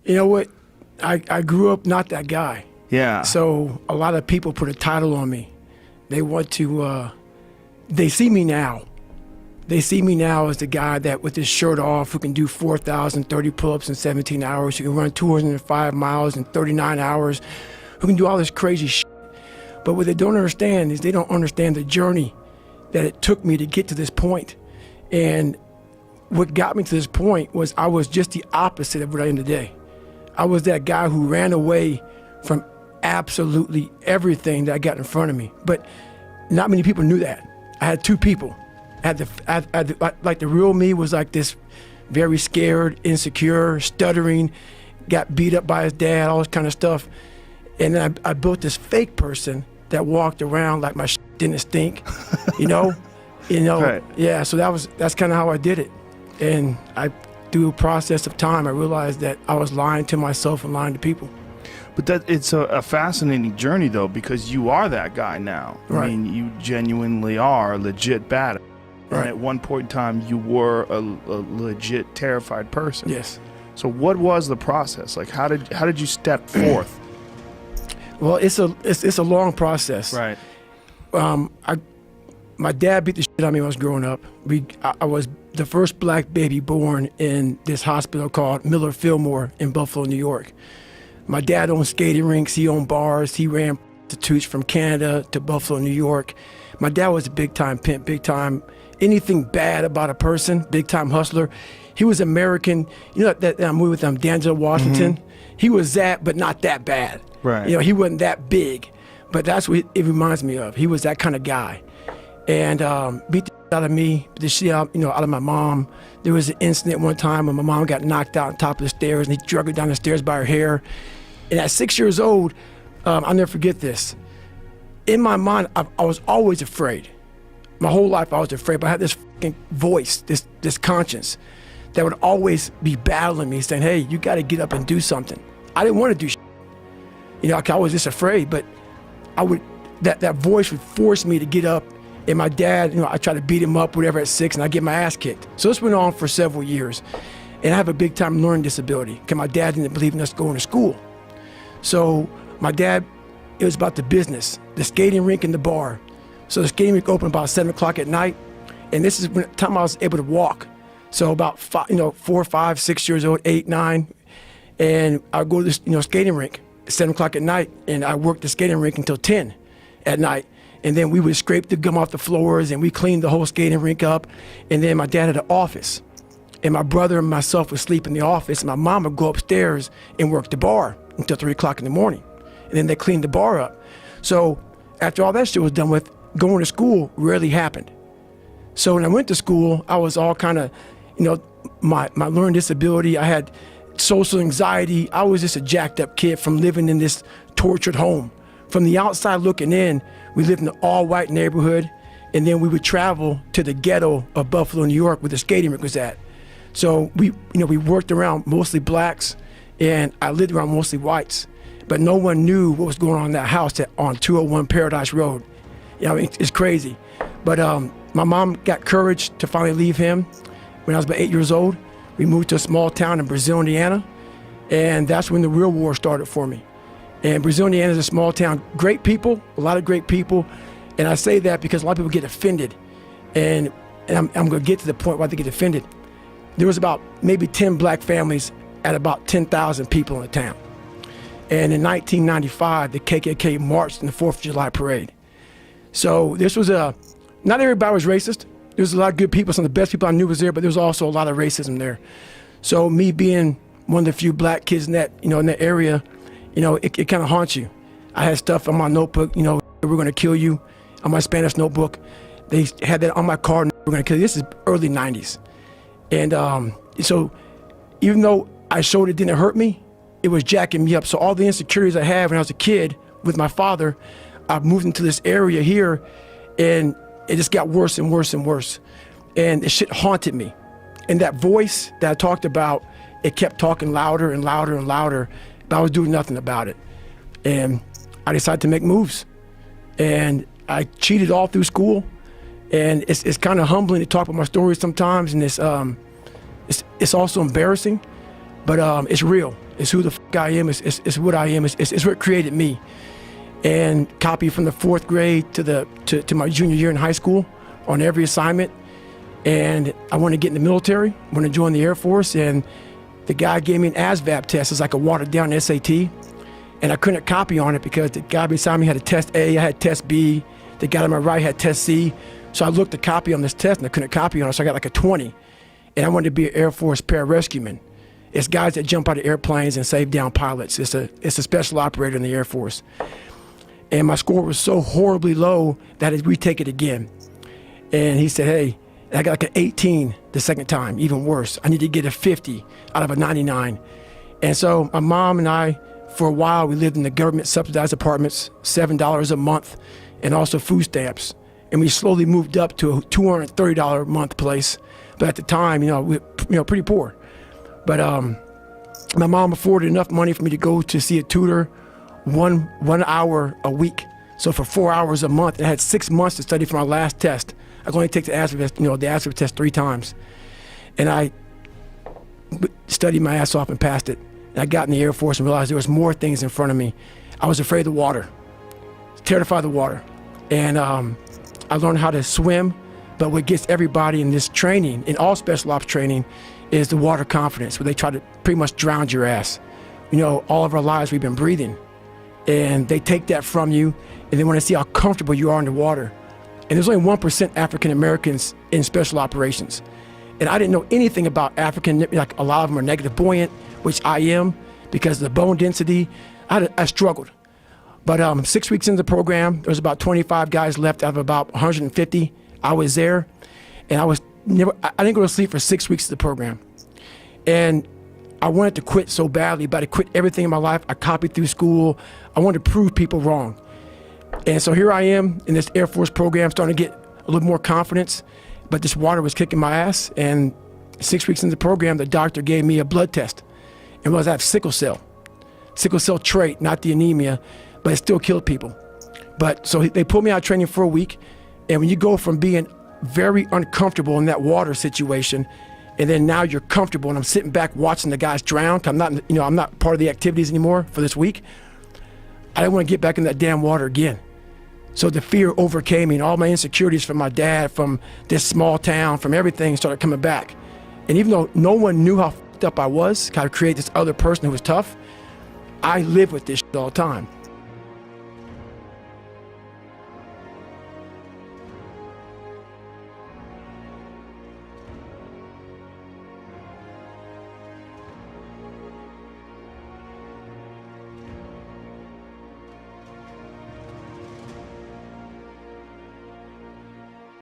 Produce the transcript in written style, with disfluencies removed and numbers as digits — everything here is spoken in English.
You know what? I grew up not that guy. Yeah. So a lot of people put a title on me. They want to, they see me now. They see me now as the guy that with his shirt off, who can do 4,030 pull-ups in 17 hours, who can run 205 miles in 39 hours, who can do all this crazy shit. But what they don't understand is they don't understand the journey that it took me to get to this point. And what got me to this point was I was just the opposite of what I am today. I was that guy who ran away from absolutely everything that I got in front of me. But not many people knew that. I had two people. Like the real me was like this very scared, insecure, stuttering, got beat up by his dad, all this kind of stuff. And then I built this fake person that walked around like my shit didn't stink, you know? Right. Yeah, so that's kind of how I did it. And through a process of time, I realized that I was lying to myself and lying to people. But it's a fascinating journey, though, because you are that guy now. Right. I mean, you genuinely are legit bad. Right. And at one point in time, you were a legit terrified person. Yes. So what was the process? Like, how did you step forth? Well, it's a long process. Right. My dad beat the shit out of me when I was growing up. I was the first black baby born in this hospital called Miller Fillmore in Buffalo, New York. My dad owned skating rinks, he owned bars, he ran prostitutes from Canada to Buffalo, New York. My dad was a big time pimp, big time, anything bad about a person, big time hustler. He was American, you know that movie with Denzel Washington? Mm-hmm. He was that, but not that bad. Right. You know, he wasn't that big, but that's what it reminds me of. He was that kind of guy. And beat the shit out of me, the shit out, out of my mom. There was an incident one time when my mom got knocked out on top of the stairs, and he dragged her down the stairs by her hair. And at 6 years old, I'll never forget this. In my mind, I was always afraid. My whole life I was afraid, but I had this fucking voice, this conscience that would always be battling me, saying, hey, you got to get up and do something. I didn't want to do shit. I was just afraid, but that voice would force me to get up. And my dad, I tried to beat him up, whatever, at 6, and I get my ass kicked. So this went on for several years. And I have a big time learning disability because my dad didn't believe in us going to school. So my dad, it was about the business, the skating rink and the bar. So the skating rink opened about 7 o'clock at night. And this is when the time I was able to walk. So about 4, 5, 6 years old, 8, 9. And I go to this, skating rink at 7 o'clock at night. And I worked the skating rink until 10 at night. And then we would scrape the gum off the floors and we cleaned the whole skating rink up. And then my dad had an office. And my brother and myself would sleep in the office. And my mom would go upstairs and work the bar until 3 o'clock in the morning. And then they cleaned the bar up. So after all that shit was done with, going to school rarely happened. So when I went to school, I was all kind of, my learning disability. I had social anxiety. I was just a jacked up kid from living in this tortured home. From the outside looking in, we lived in an all-white neighborhood, and then we would travel to the ghetto of Buffalo, New York, where the skating rink was at. So we worked around mostly blacks, and I lived around mostly whites, but no one knew what was going on in that house on 201 Paradise Road. It's crazy. But my mom got courage to finally leave him when I was about 8 years old. We moved to a small town in Brazil, Indiana, and that's when the real war started for me. And Brazil, Indiana is a small town. Great people, a lot of great people. And I say that because a lot of people get offended. And I'm going to get to the point why they get offended. There was about maybe 10 black families at about 10,000 people in the town. And in 1995, the KKK marched in the 4th of July parade. So this was not everybody was racist. There was a lot of good people. Some of the best people I knew was there, but there was also a lot of racism there. So me being one of the few black kids in that, in that area, it kind of haunts you. I had stuff on my notebook, we're going to kill you, on my Spanish notebook. They had that on my car, we're going to kill you. This is early 90s. And so even though I showed it didn't hurt me, it was jacking me up. So all the insecurities I had when I was a kid with my father, I moved into this area here, and it just got worse and worse and worse. And the shit haunted me. And that voice that I talked about, it kept talking louder and louder and louder, but I was doing nothing about it. And I decided to make moves. And I cheated all through school. And it's kind of humbling to talk about my stories sometimes, and it's also embarrassing, but it's real. It's who the I am. It's what I am. It's what created me. And copied from the 4th grade to my junior year in high school on every assignment. And I wanted to get in the military, wanted to join the Air Force, and the guy gave me an ASVAB test. It's like a watered down SAT. And I couldn't copy on it because the guy beside me had a test A, I had test B, the guy on my right had test C. So I looked to copy on this test and I couldn't copy on it, so I got like a 20. And I wanted to be an Air Force pararescueman. It's guys that jump out of airplanes and save down pilots. It's a special operator in the Air Force. And my score was so horribly low that I had to retake it again. And he said, hey, I got like an 18 the second time, even worse. I need to get a 50 out of a 99. And so my mom and I, for a while, we lived in the government subsidized apartments, $7 a month, and also food stamps. And we slowly moved up to a $230 a month place. But at the time, we were pretty poor. But my mom afforded enough money for me to go to see a tutor one hour a week. So for 4 hours a month, and I had 6 months to study for my last test. I could only take the ASVAB test 3 times. And I studied my ass off and passed it. And I got in the Air Force and realized there was more things in front of me. I was afraid of the water, terrified of the water. And I learned how to swim, but what gets everybody in this training, in all special ops training, is the water confidence, where they try to pretty much drown your ass. All of our lives we've been breathing, and they take that from you, and they want to see how comfortable you are underwater. And there's only 1% African Americans in special operations. And I didn't know anything about African, like a lot of them are negative buoyant, which I am, because of the bone density. I struggled. But 6 weeks into the program, there was about 25 guys left out of about 150. I was there, and I didn't go to sleep for 6 weeks of the program. And I wanted to quit so badly, but I quit everything in my life. I copied through school. I wanted to prove people wrong. And so here I am in this Air Force program, starting to get a little more confidence, but this water was kicking my ass. And 6 weeks into the program, the doctor gave me a blood test and realized I have sickle cell trait, not the anemia, but it still killed people. But so they pulled me out of training for a week. And when you go from being very uncomfortable in that water situation, and then now you're comfortable, and I'm sitting back watching the guys drown, 'cause I'm not part of the activities anymore for this week. I didn't want to get back in that damn water again. So the fear overcame me, and all my insecurities from my dad, from this small town, from everything started coming back. And even though no one knew how fucked up I was, kind of create this other person who was tough, I lived with this shit all the time.